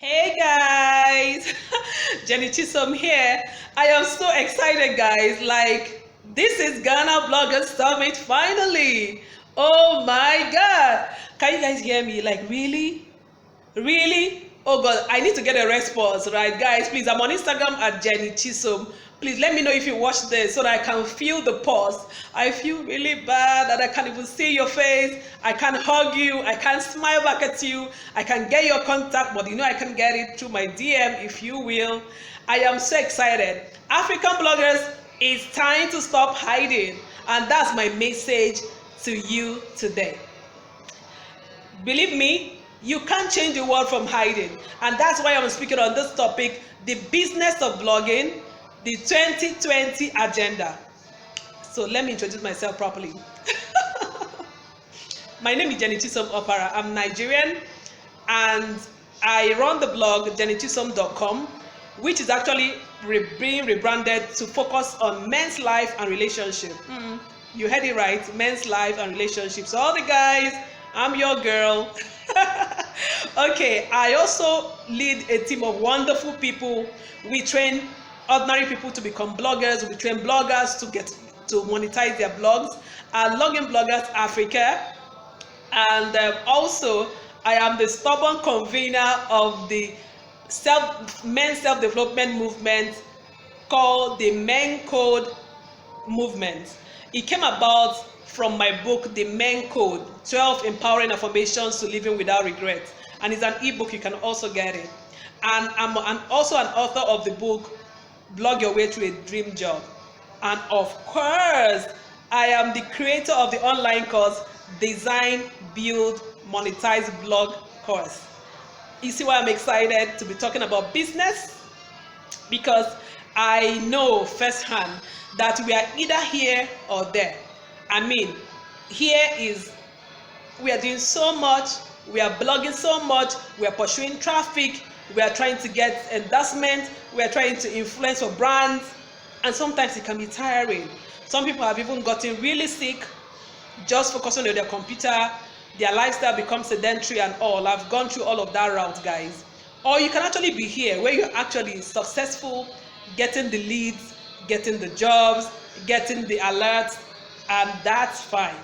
Hey guys, Jenny Chisom here. I am so excited, guys. Like, this is Ghana Blogger Summit finally. Oh my God. Can you guys hear me? Like, really? Really? Oh God, I need to get a response, right? Guys, please, I'm on Instagram at Jenny Chisom. Please let me know if you watch this so that I can feel the pause. I feel really bad that I can't even see your face. I can't hug you. I can't smile back at you. I can get your contact, but I can get it through my DM, if you will. I am so excited. African bloggers, it's time to stop hiding. And that's my message to you today. Believe me, you can't change the world from hiding. And that's why I'm speaking on this topic, the business of blogging, the 2020 agenda. So let me introduce myself properly. My name is Jenny Chisom Opara. I'm Nigerian and I run the blog jennychisom.com, which is actually being rebranded to focus on men's life and relationship. You heard it right, men's life and relationships. So all the guys, I'm your girl. Okay, I also lead a team of wonderful people. We train ordinary people to become bloggers. We train bloggers to monetize their blogs. Login Bloggers Africa. And also, I am the stubborn convener of the men's self-development movement called the Men Code movement. It came about from my book, The Men Code, 12 Empowering Affirmations to Living Without Regret. And it's an ebook, you can also get it. And I'm also an author of the book, Blog Your Way to a Dream Job. And of course, I am the creator of the online course, Design, Build, Monetize Blog course. You see why I'm excited to be talking about business? Because I know firsthand that we are either here or there. I mean, we are doing so much, we are blogging so much, we are pursuing traffic, we are trying to get endorsement, we are trying to influence for brands, and sometimes it can be tiring. Some people have even gotten really sick just focusing on their computer, their lifestyle becomes sedentary and all. I've gone through all of that route, guys. Or you can actually be here where you're actually successful, getting the leads, getting the jobs, getting the alerts, and that's fine.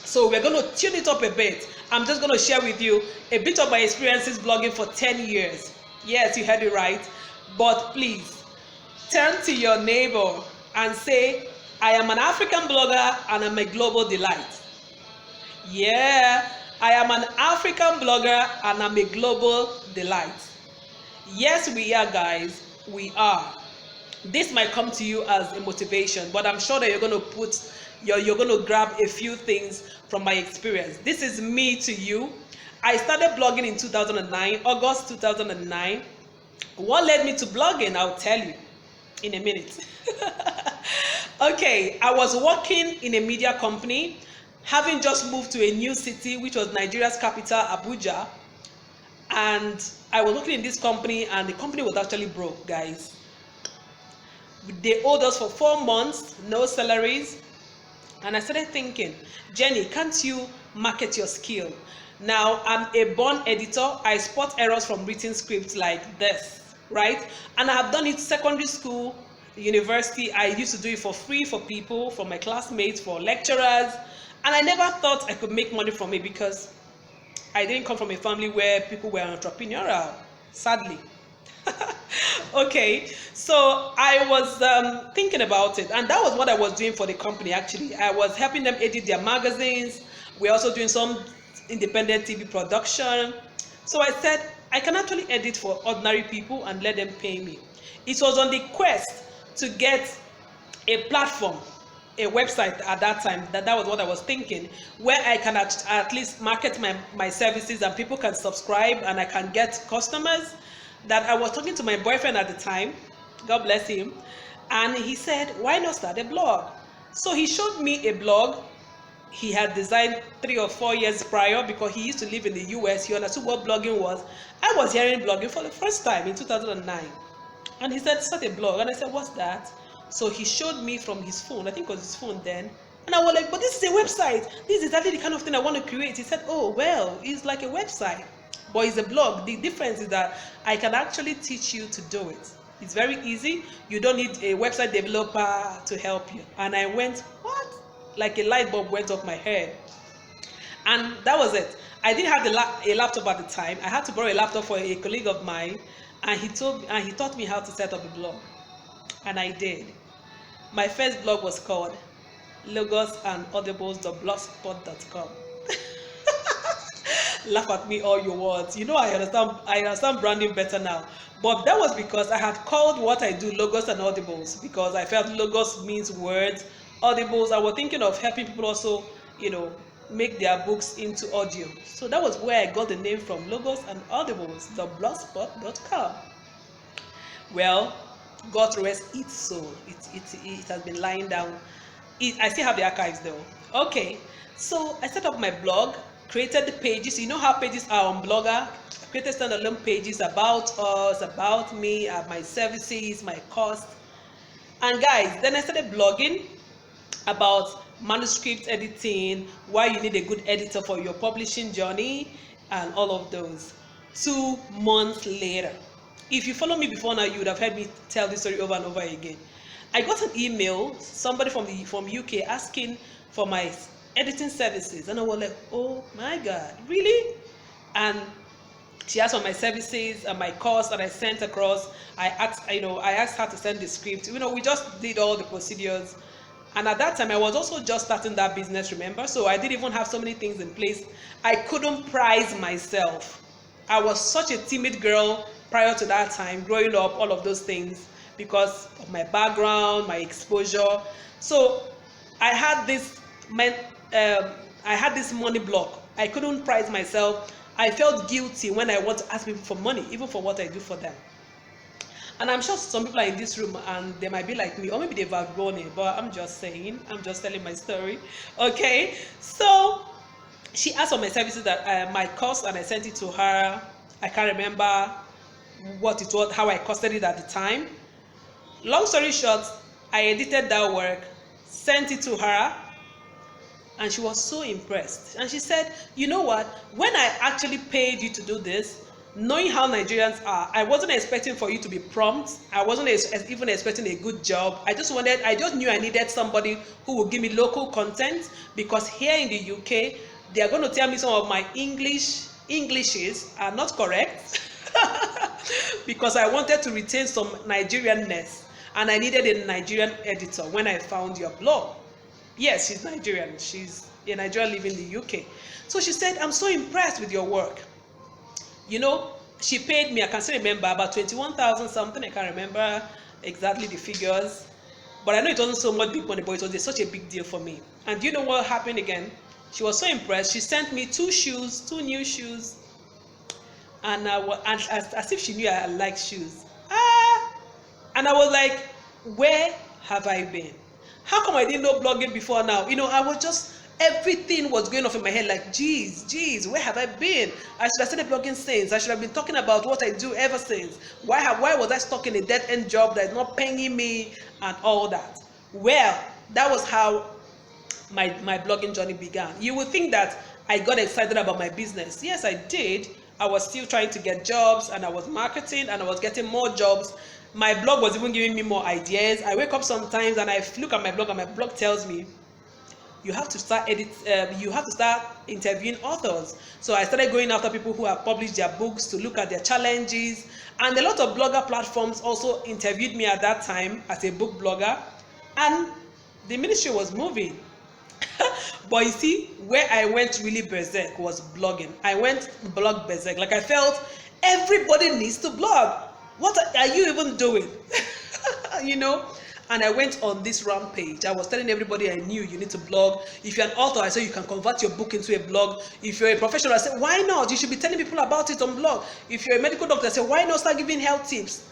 So we're going to tune it up a bit. I'm just going to share with you a bit of my experiences blogging for 10 years. Yes, you heard it right. But please, turn to your neighbor and say, I am an African blogger and I'm a global delight. Yeah, I am an African blogger and I'm a global delight. Yes, we are, guys. We are. This might come to you as a motivation, but I'm sure that you're going to grab a few things from my experience. This is me to you. I started blogging in 2009, August 2009. What led me to blogging? I'll tell you in a minute. Okay, I was working in a media company, having just moved to a new city, which was Nigeria's capital, Abuja. And I was working in this company, and the company was actually broke, guys. They owed us for 4 months, no salaries. And I started thinking, Jenny, can't you market your skill? Now, I'm a born editor. I spot errors from written scripts like this, right? And I have done it secondary school, university. I used to do it for free for people, for my classmates, for lecturers. And I never thought I could make money from it because I didn't come from a family where people were entrepreneurial, sadly. Okay, so I was thinking about it, and that was what I was doing for the company. Actually, I was helping them edit their magazines. We're also doing some independent TV production. So I said I can actually edit for ordinary people and let them pay me. It was on the quest to get a platform, a website at that time, that was what I was thinking, where I can at least market my services and people can subscribe and I can get customers. That I was talking to my boyfriend at the time, God bless him, and he said, why not start a blog? So he showed me a blog he had designed 3 or 4 years prior because he used to live in the US. He understood what blogging was. I was hearing blogging for the first time in 2009. And he said, start a blog. And I said, what's that? So he showed me from his phone, I think it was his phone then. And I was like, but this is a website. This is exactly the kind of thing I want to create. He said, oh, well, it's like a website. but it's a blog. The difference is that I can actually teach you to do it. It's very easy. You don't need a website developer to help you. And I went, what? Like a light bulb went off my head. And that was it. I didn't have a laptop at the time. I had to borrow a laptop for a colleague of mine, and he taught me how to set up a blog, and I did. My first blog was called logosandaudibles.blogspot.com. Laugh at me all you want. You know, I understand branding better now. But that was because I had called what I do logos and audibles, because I felt logos means words, audibles. I was thinking of helping people also, make their books into audio. So that was where I got the name from, logos and audibles.blogspot.com. Well, God rest its soul. It has been lying down. I still have the archives though. Okay, so I set up my blog, created the pages. You know how pages are on Blogger? I created standalone pages about us, about me, my services, my cost. And guys, then I started blogging about manuscript editing, why you need a good editor for your publishing journey, and all of those. 2 months later, if you follow me before now, you would have heard me tell this story over and over again. I got an email, somebody from UK asking for my editing services, and I was like, oh my God, really? And she asked for my services and my course that I sent across. I asked her to send the script. We just did all the procedures. And at that time, I was also just starting that business, remember? So I didn't even have so many things in place. I couldn't price myself. I was such a timid girl prior to that time, growing up, all of those things, because of my background, my exposure. So I had this money block. I couldn't price myself. I felt guilty when I want to ask people for money, even for what I do for them. And I'm sure some people are in this room and they might be like me, or maybe they've outgrown it, but I'm just saying, I'm just telling my story. Okay, so she asked for my services, that my cost, and I sent it to her. I can't remember what it was, how I costed it at the time. Long story short, I edited that work, sent it to her, and she was so impressed. And she said, you know what, when I actually paid you to do this, knowing how Nigerians are, I wasn't expecting for you to be prompt. I wasn't even expecting a good job. I just knew I needed somebody who would give me local content, because here in the UK, they are going to tell me some of my Englishes are not correct because I wanted to retain some Nigerianness, and I needed a Nigerian editor when I found your blog. Yes, she's Nigerian. She's a Nigerian living in the UK. So she said, I'm so impressed with your work. She paid me, I can still remember, about 21,000 something. I can't remember exactly the figures, but I know it wasn't so much big money, but it was such a big deal for me. And do you know what happened again? She was so impressed. She sent me 2 new shoes, and as if she knew I liked shoes. And I was like, where have I been? How come I didn't know blogging before now? I was just, everything was going off in my head, like, geez, where have I been? I should have started blogging since. I should have been talking about what I do ever since. Why was I stuck in a dead-end job that is not paying me and all that? Well, that was how my blogging journey began. You would think that I got excited about my business. Yes, I did. I was still trying to get jobs, and I was marketing, and I was getting more jobs. My blog was even giving me more ideas. I wake up sometimes and I look at my blog, and my blog tells me, you have to start interviewing authors. So I started going after people who have published their books to look at their challenges, and a lot of blogger platforms also interviewed me at that time as a book blogger, and the ministry was moving. But you see, where I went really berserk was blogging. I went blog berserk. Like, I felt everybody needs to blog. What are you even doing? And I went on this rampage. I was telling everybody I knew, you need to blog. If you're an author, I said you can convert your book into a blog. If you're a professional, I said, why not? You should be telling people about it on blog. If you're a medical doctor, I said, why not start giving health tips?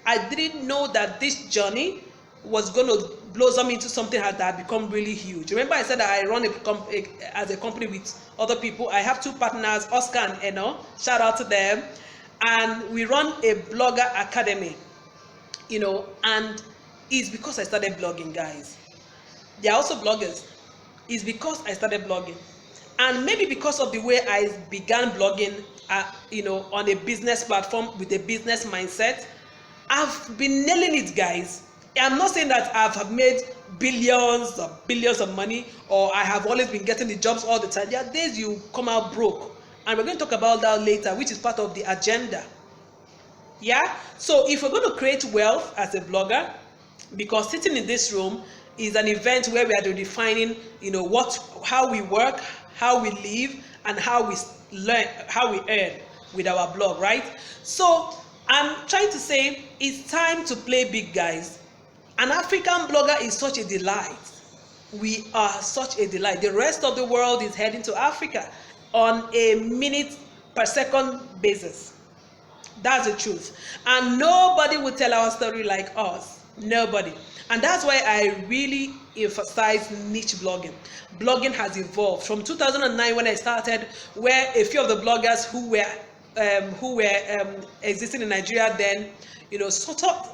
I didn't know that this journey was going to blossom into something that had become really huge. Remember I said that I run as a company with other people. I have 2 partners, Oscar and Eno. Shout out to them. And we run a blogger academy, and it's because I started blogging, guys. They are also bloggers. It's because I started blogging. And maybe because of the way I began blogging, on a business platform with a business mindset. I've been nailing it, guys. I'm not saying that I've made billions or billions of money, or I have always been getting the jobs all the time. There are days you come out broke, and we're going to talk about that later, which is part of the agenda. Yeah, so if we're going to create wealth as a blogger, because sitting in this room is an event where we are defining, how we work, how we live, and how we learn, how we earn with our blog, right? So I'm trying to say it's time to play big, guys. An African blogger is such a delight. We are such a delight. The rest of the world is heading to Africa on a minute per second basis. That's the truth. And nobody will tell our story like us. Nobody. And that's why I really emphasize niche blogging. Blogging has evolved from 2009 when I started, where a few of the bloggers who were existing in Nigeria then, sort of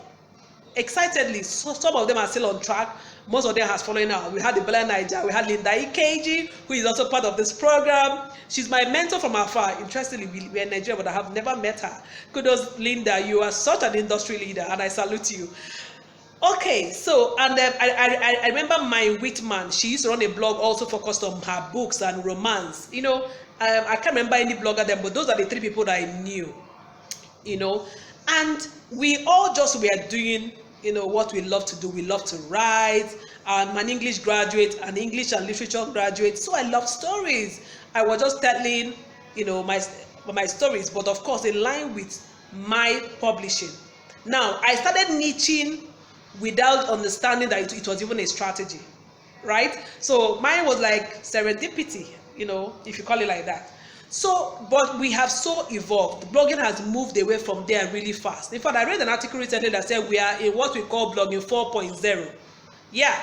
excitedly, so some of them are still on track. Most of them has fallen out. We had the Bella Niger, we had Linda Ikeji, who is also part of this program. She's my mentor from afar. Interestingly, we're in Nigeria, but I have never met her. Kudos, Linda, you are such an industry leader, and I salute you. Okay, so, and I remember my Whitman, she used to run a blog also focused on her books and romance. I can't remember any blogger then, but those are the three people that I knew, and we all just were doing, what we love to do. We love to write. I'm an English graduate, an English and literature graduate, so I love stories. I was just telling, my stories, but of course in line with my publishing. Now, I started niching without understanding that it was even a strategy, right? So mine was like serendipity, if you call it like that. So, but we have so evolved. Blogging has moved away from there really fast. In fact, I read an article recently that said we are in what we call blogging 4.0. Yeah.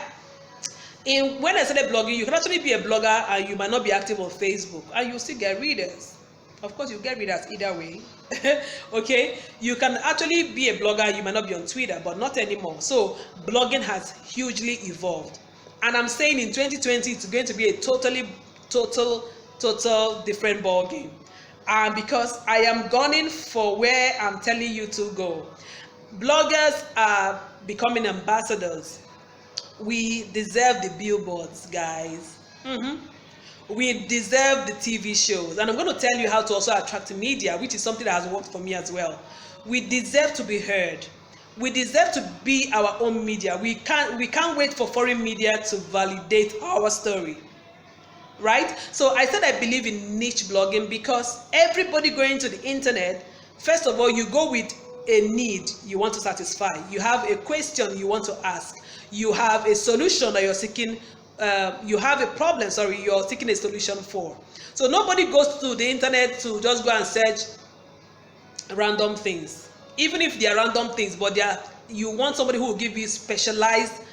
When I started blogging, you can actually be a blogger and you might not be active on Facebook, and you still get readers. Of course, you get readers either way. Okay, you can actually be a blogger and you might not be on Twitter, but not anymore. So blogging has hugely evolved, and I'm saying in 2020 it's going to be a total different ball game, and because I am gunning for where I'm telling you to go. Bloggers are becoming ambassadors. We deserve the billboards, guys. We deserve the TV shows, and I'm going to tell you how to also attract media, which is something that has worked for me as well. We deserve to be heard. We deserve to be our own media. We can't wait for foreign media to validate our story, right? So I said I believe in niche blogging because everybody going to the internet, first of all, you go with a need you want to satisfy. You have a question you want to ask. You have a solution that you're seeking. You have a problem, you're seeking a solution for. So nobody goes to the internet to just go and search random things, even if they are random things, but you want somebody who will give you specialized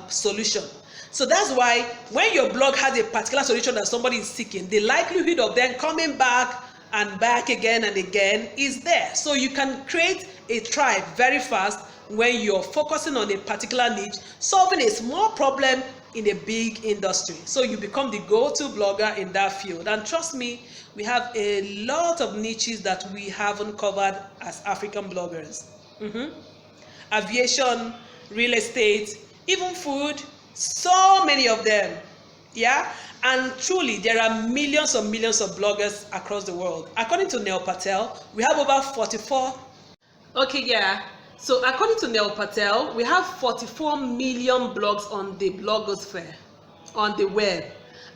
solution. So that's why when your blog has a particular solution that somebody is seeking, the likelihood of them coming back and back again and again is there. So you can create a tribe very fast when you're focusing on a particular niche, solving a small problem in a big industry. So you become the go-to blogger in that field. And trust me, we have a lot of niches that we haven't covered as African bloggers. Aviation, real estate, even food, so many of them. Yeah, and truly there are millions of bloggers across the world. According to Neil Patel, we have over 44. Okay, yeah. So according to Neil Patel, we have 44 million blogs on the blogosphere, on the web,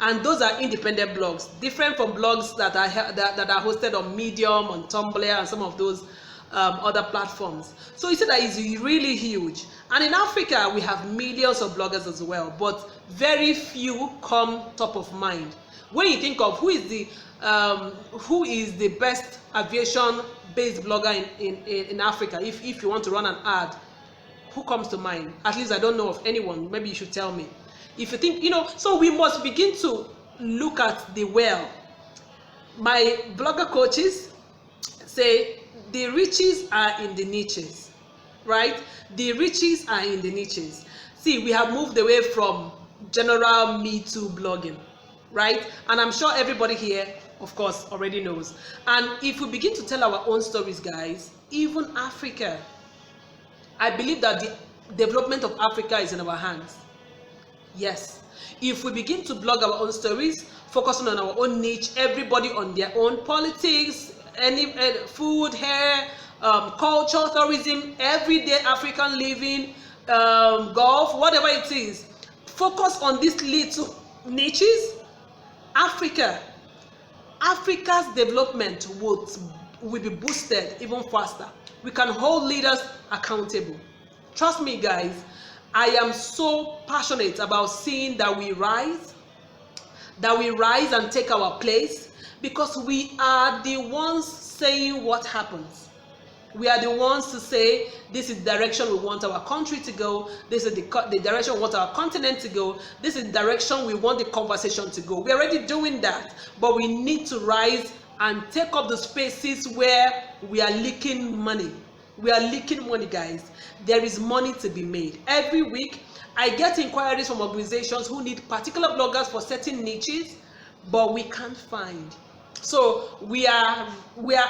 and those are independent blogs, different from blogs that are hosted on Medium, on Tumblr, and some of those other platforms. So you see that is really huge. And in Africa, we have millions of bloggers as well, but very few come top of mind. When you think of who is the best aviation-based blogger in Africa, if you want to run an ad, who comes to mind? At least I don't know of anyone. Maybe you should tell me. If you think, so we must begin to look at the well. My blogger coaches say the riches are in the niches, right? The riches are in the niches. See, we have moved away from general Me Too blogging, right? And I'm sure everybody here of course, already knows. And if we begin to tell our own stories, guys, even Africa, I believe that the development of Africa is in our hands. Yes. If we begin to blog our own stories, focusing on our own niche, everybody on their own politics, any food, hair, culture, tourism, everyday African living, golf, whatever it is, focus on these little niches. Africa's development will be boosted even faster. We can hold leaders accountable. Trust me, guys, I am so passionate about seeing that we rise and take our place, because we are the ones saying what happens. We are the ones to say, this is the direction we want our country to go, this is the direction we want our continent to go, this is the direction we want the conversation to go. We're already doing that, but we need to rise and take up the spaces where we are leaking money. We are leaking money, guys. There is money to be made. Every week, I get inquiries from organizations who need particular bloggers for certain niches, but we can't find. So we are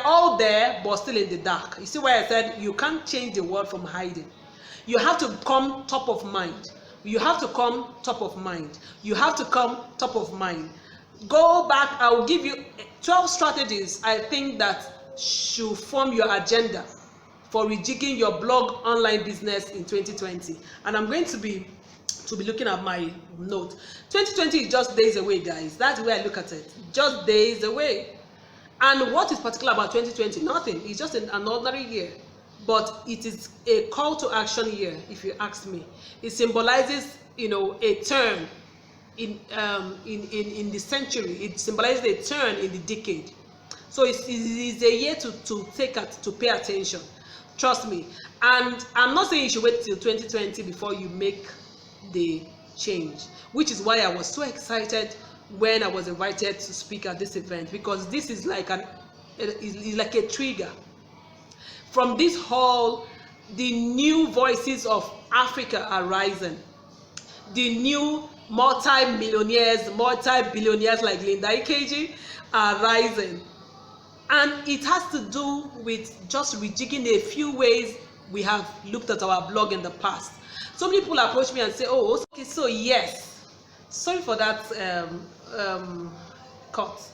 all there, but still in the dark. You see why I said you can't change the world from hiding. You have to come top of mind. You have to come top of mind. You have to come top of mind. Go back. I will give you 12 strategies I think that should form your agenda for rejigging your blog online business in 2020. And I'm going to be looking at my note. 2020 is just days away, guys. That's the way I look at it. Just days away. And what is particular about 2020? Nothing. It's just an ordinary year. But it is a call to action year, if you ask me. It symbolizes, a turn in the century. It symbolizes a turn in the decade. So it's a year to pay attention. Trust me. And I'm not saying you should wait till 2020 before you make the change, which is why I was so excited when I was invited to speak at this event, because this is like a trigger. From this hall, the new voices of Africa are rising. The new multi-millionaires, multi-billionaires like Linda Ikeji are rising. And it has to do with just rejigging a few ways we have looked at our blog in the past. So many people approach me and say, oh, okay, so yes. Sorry for that cut.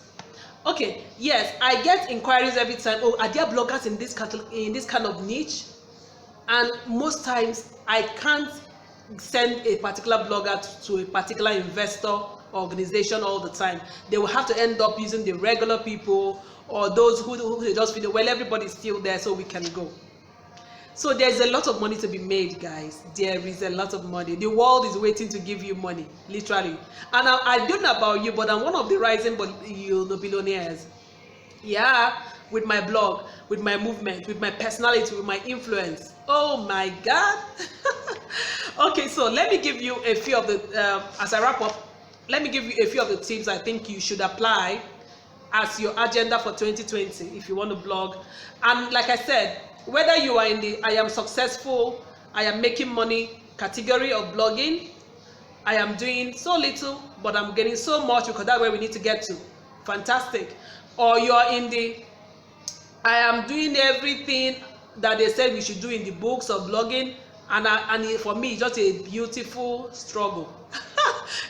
Okay, yes, I get inquiries every time. Oh, are there bloggers in this kind of niche? And most times I can't send a particular blogger to a particular investor organization all the time. They will have to end up using the regular people or those who they just feel, well, everybody's still there, so we can go. So there's a lot of money to be made, guys. There is a lot of money. The world is waiting to give you money, literally. And I don't know about you, but I'm one of the rising billionaires. Yeah, with my blog, with my movement, with my personality, with my influence. Oh my God. Okay, so let me give you a few of the, as I wrap up, let me give you a few of the tips I think you should apply as your agenda for 2020 if you want to blog. And like I said, whether you are in the I am successful, I am making money category of blogging, I am doing so little but I'm getting so much because that's where we need to get to, fantastic. Or you are in the I am doing everything that they said we should do in the books of blogging, and for me it's just a beautiful struggle.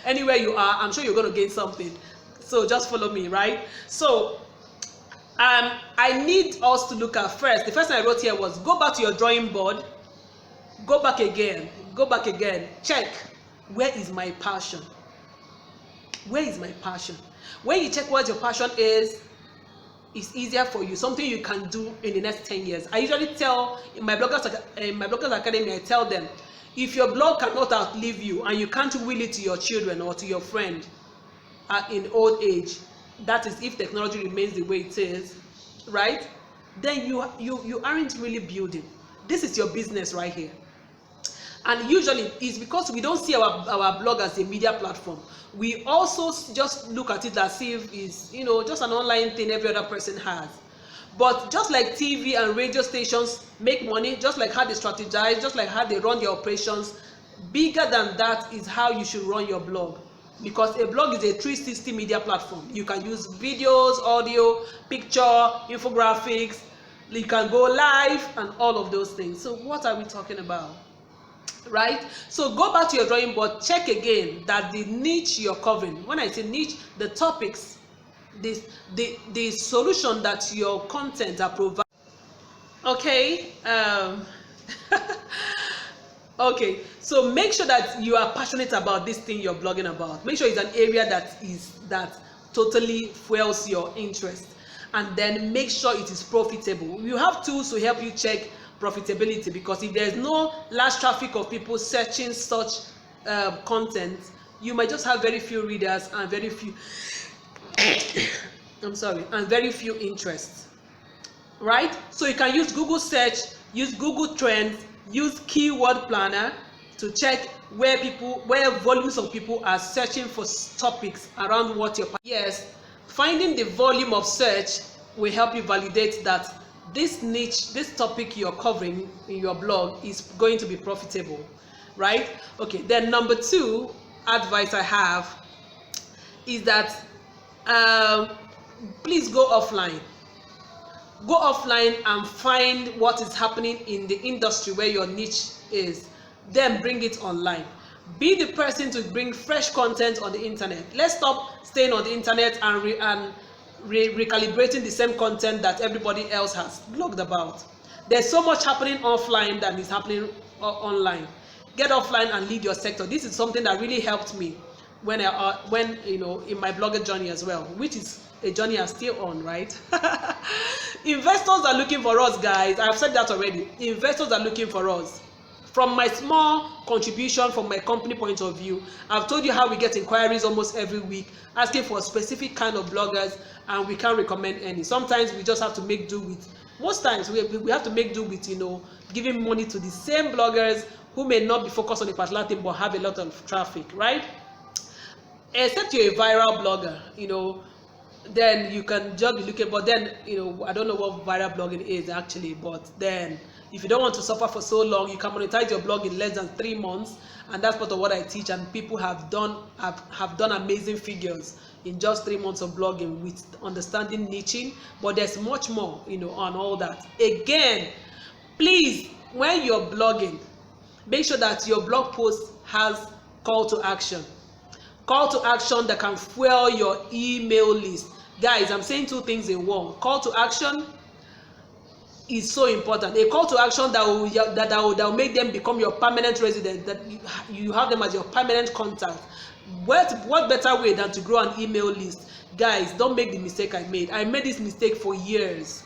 Anywhere you are, I'm sure you're going to gain something, so just follow me, right? So I need us to look at first. The first thing I wrote here was go back to your drawing board, go back again, check, where is my passion? Where is my passion? When you check what your passion is, it's easier for you, something you can do in the next 10 years. I usually tell in my bloggers academy, I tell them, if your blog cannot outlive you and you can't will it to your children or to your friend in old age, that is if technology remains the way it is, right? Then you aren't really building. This is your business right here. And usually it's because we don't see our blog as a media platform. We also just look at it as if it's, just an online thing every other person has. But just like TV and radio stations make money, just like how they strategize, just like how they run their operations, bigger than that is how you should run your blog. because a blog is a 360 media platform. You can use videos, audio, picture, infographics, you can go live and all of those things. So what are we talking about? Right? So go back to your drawing board, check again that the niche you're covering, when I say niche, the topics, the solution that your content are providing. Okay, okay, so make sure that you are passionate about this thing you're blogging about. Make sure it's an area that totally fuels your interest, and then make sure it is profitable. You have tools to help you check profitability, because if there's no large traffic of people searching such content, you might just have very few readers and very few and very few interests. Right? So you can use Google search, use Google Trends, use keyword planner to check where volumes of people are searching for topics around what you're. Yes, finding the volume of search will help you validate that this niche, this topic you're covering in your blog is going to be profitable, right? Okay, then number 2 advice I have is that please go offline. Go offline and find what is happening in the industry where your niche is, then bring it online. Be the person to bring fresh content on the internet. Let's stop staying on the internet and recalibrating the same content that everybody else has blogged about. There's so much happening offline than is happening online. Get offline and lead your sector. This is something that really helped me when you know, in my blogger journey as well, which is a journey I'm still on, right? Investors are looking for us, guys. I've said that already. Investors are looking for us. From my small contribution from my company point of view, I've told you how we get inquiries almost every week asking for a specific kind of bloggers, and we can't recommend any. Sometimes we just have to make do with, most times we have to make do with, you know, giving money to the same bloggers who may not be focused on a particular thing but have a lot of traffic, right? Except you're a viral blogger, you know, then you can just be looking. But then, you know, I don't know what viral blogging is actually, but then if you don't want to suffer for so long, you can monetize your blog in less than 3 months, and that's part of what I teach. And people have done amazing figures in just 3 months of blogging with understanding niching. But there's much more, you know, on all that. Again, please, when you're blogging, make sure that your blog post has call to action. Call to action that can fuel your email list. Guys, I'm saying 2 things in one. Call to action is so important. A call to action that will make them become your permanent resident, that you have them as your permanent contact. What better way than to grow an email list? Guys, don't make the mistake I made. I made this mistake for years.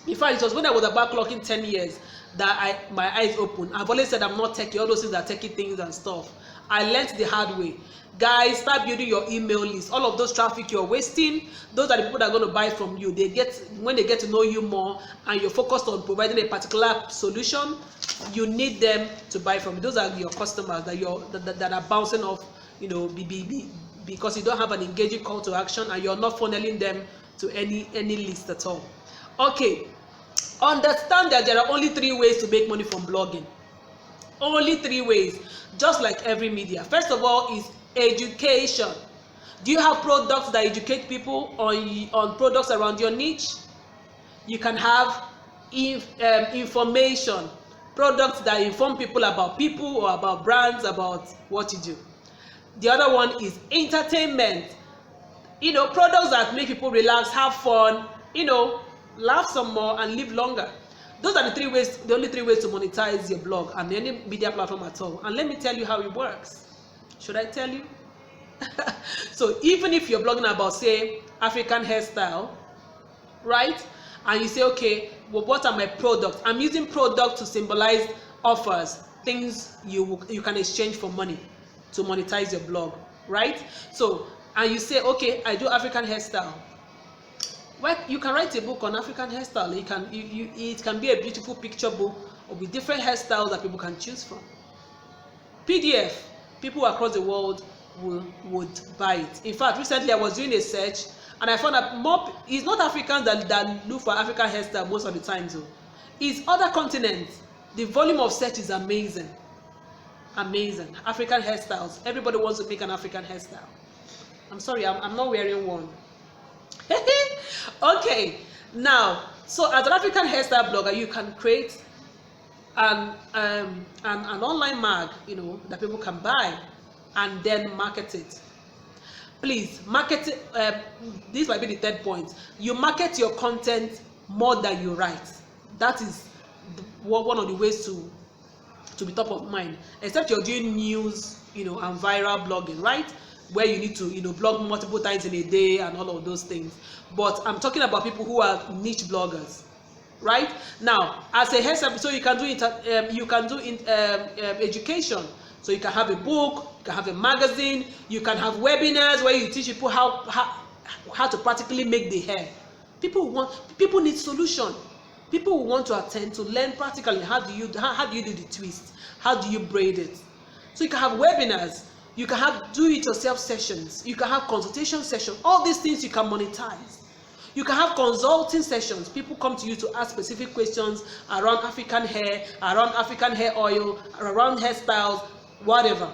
In fact, it was when I was about clocking 10 years that my eyes opened. I've always said I'm not techie. All those things are techie things and stuff. I learned the hard way. Guys, start building your email list. All of those traffic you're wasting, those are the people that are going to buy from you. When they get to know you more and you're focused on providing a particular solution, you need them to buy from you. Those are your customers that are bouncing off, you know, because you don't have an engaging call to action and you're not funneling them to any list at all. Okay, understand that there are only 3 ways to make money from blogging. Only 3 ways, just like every media. First of all is education. Do you have products that educate people on products around your niche? You can have information, products that inform people or about brands, about what you do. The other one is entertainment. You know, products that make people relax, have fun, you know, laugh some more and live longer. Those are the only 3 ways to monetize your blog and any media platform at all. And let me tell you how it works. Should I tell you? So even if you're blogging about, say, African hairstyle, right? And you say, okay, well, what are my products? I'm using product to symbolize offers, things you can exchange for money to monetize your blog, right? So, and you say, okay, I do African hairstyle. Well, you can write a book on African hairstyle. It can be a beautiful picture book or with different hairstyles that people can choose from. PDF, people across the world would buy it. In fact, recently I was doing a search and I found that it's not Africans that look for African hairstyle most of the time though. It's other continents. The volume of search is amazing. Amazing. African hairstyles. Everybody wants to make an African hairstyle. I'm sorry, I'm not wearing one. Okay, now, so as an African hairstyle blogger, you can create an online mag, that people can buy and then market it. Please market it. This might be the third point. You market your content more than you write. That is one of the ways to be top of mind, except you're doing news, and viral blogging, right, where you need to blog multiple times in a day and all of those things. But I'm talking about people who are niche bloggers, right? Now, as a hairstyle, so you can do education. So you can have a book, you can have a magazine, you can have webinars where you teach people how to practically make the hair. People need solution. People who want to attend to learn practically how do you do the twist, how do you braid it. So you can have webinars, you can have do-it-yourself sessions, you can have consultation sessions. All these things you can monetize. You can have consulting sessions. People come to you to ask specific questions around African hair, around African hair oil, around hairstyles, whatever,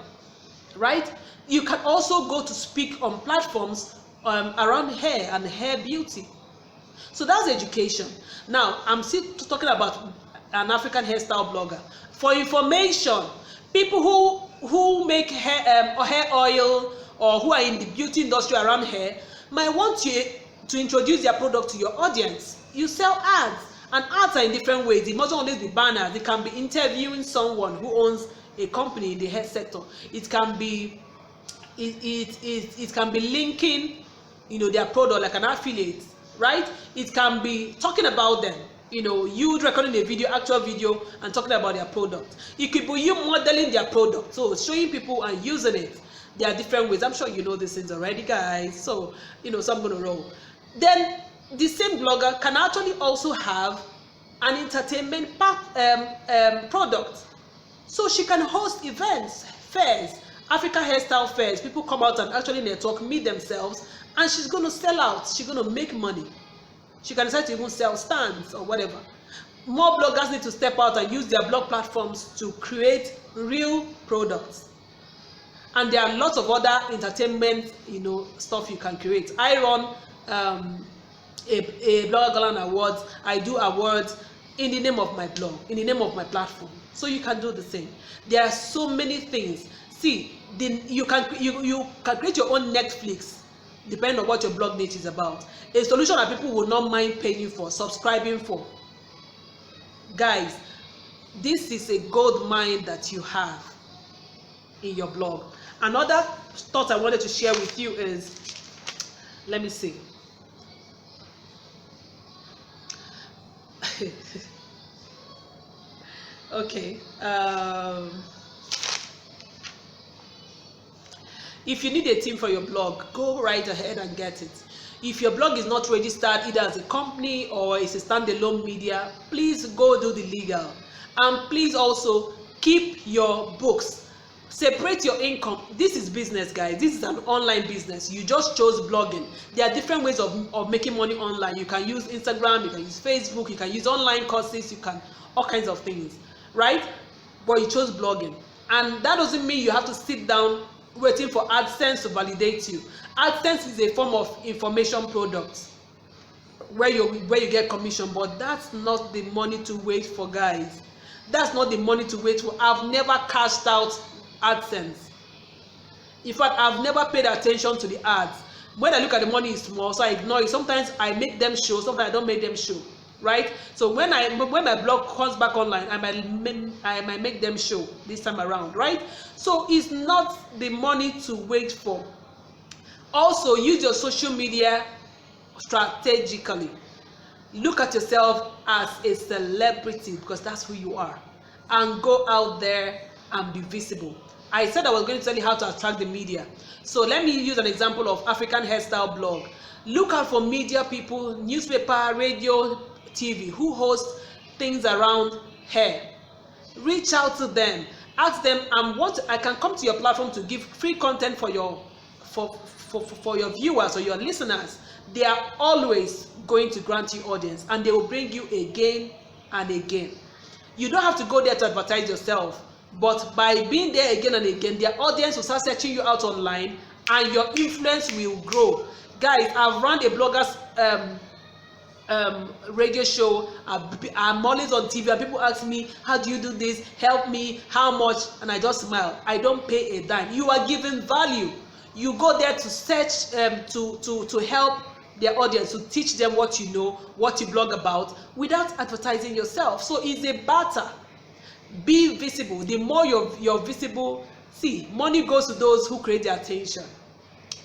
right? You can also go to speak on platforms around hair and hair beauty. So that's education. Now, I'm still talking about an African hairstyle blogger. For information, people who make hair oil or who are in the beauty industry around hair might want you to introduce their product to your audience. You sell ads, and ads are in different ways. It must not always be banners. It can be interviewing someone who owns a company in the hair sector. It can be linking their product like an affiliate, right? It can be talking about them, you recording a video, actual video, and talking about their product. It could be you modeling their product, so showing people and using it. There are different ways. I'm sure you know these things already, guys. So so I'm gonna roll. Then the same blogger can actually also have an entertainment product. So she can host events, fairs, African hairstyle fairs. People come out and actually network, meet themselves, and she's going to sell out. She's going to make money. She can decide to even sell stands or whatever. More bloggers need to step out and use their blog platforms to create real products. And there are lots of other entertainment, stuff you can create. I run a Blogger Gallant Awards. I do awards in the name of my blog, in the name of my platform. So you can do the same. There are so many things. See, you can create your own Netflix, depending on what your blog niche is about. A solution that people will not mind paying you for, subscribing for. Guys, this is a gold mine that you have in your blog. Another thought I wanted to share with you is, let me see. Okay. If you need a team for your blog, go right ahead and get it. If your blog is not registered either as a company or it's a standalone media, please go do the legal. And please also keep your books. Separate your income. This is business, guys. This is an online business. You just chose blogging. There are different ways of making money online. You can use Instagram, you can use Facebook, you can use online courses, you can all kinds of things, right? But you chose blogging. And that doesn't mean you have to sit down waiting for AdSense to validate you. AdSense is a form of information product where you get commission, but that's not the money to wait for, guys. That's not the money to wait for. I've never cashed out AdSense. In fact, I've never paid attention to the ads. When I look at the money, it's small, so I ignore it. Sometimes I make them show, sometimes I don't make them show, right? So when my blog comes back online, I might make them show this time around, right? So it's not the money to wait for. Also, use your social media strategically. Look at yourself as a celebrity, because that's who you are, and go out there and be visible. I said I was going to tell you how to attract the media. So let me use an example of African hairstyle blog. Look out for media people, newspaper, radio, TV, who host things around hair. Reach out to them. Ask them, I can come to your platform to give free content for your viewers or your listeners. They are always going to grant you audience, and they will bring you again and again. You don't have to go there to advertise yourself, but by being there again and again, their audience will start searching you out online and your influence will grow. Guys, I've run a bloggers radio show. I'm always on TV and people ask me, how do you do this, help me, how much, and I just smile. I don't pay a dime. You are giving value. You go there to search, to help their audience, to teach them what you know, what you blog about, without advertising yourself. So it's a barter. Be visible. The more you're visible, see, money goes to those who create the attention.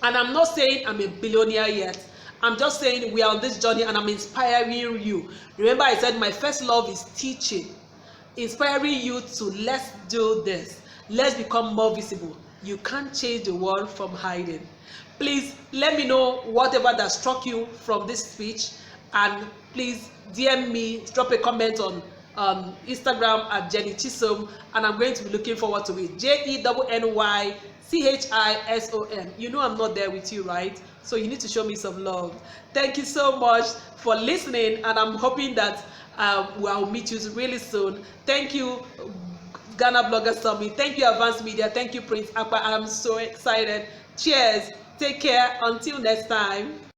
And I'm not saying I'm a billionaire yet. I'm just saying we are on this journey and I'm inspiring you. Remember, I said my first love is teaching, inspiring you to let's do this. Let's become more visible. You can't change the world from hiding. Please let me know whatever that struck you from this speech, and please DM me, drop a comment on Instagram at Jenny Chisom, and I'm going to be looking forward to it. JENNYCHISOM. You know I'm not there with you, right? So you need to show me some love. Thank you so much for listening, and I'm hoping that I'll meet you really soon. Thank you, Ghana Blogger Summit. Thank you, Advanced Media. Thank you, Prince Akpa. I'm so excited. Cheers. Take care. Until next time.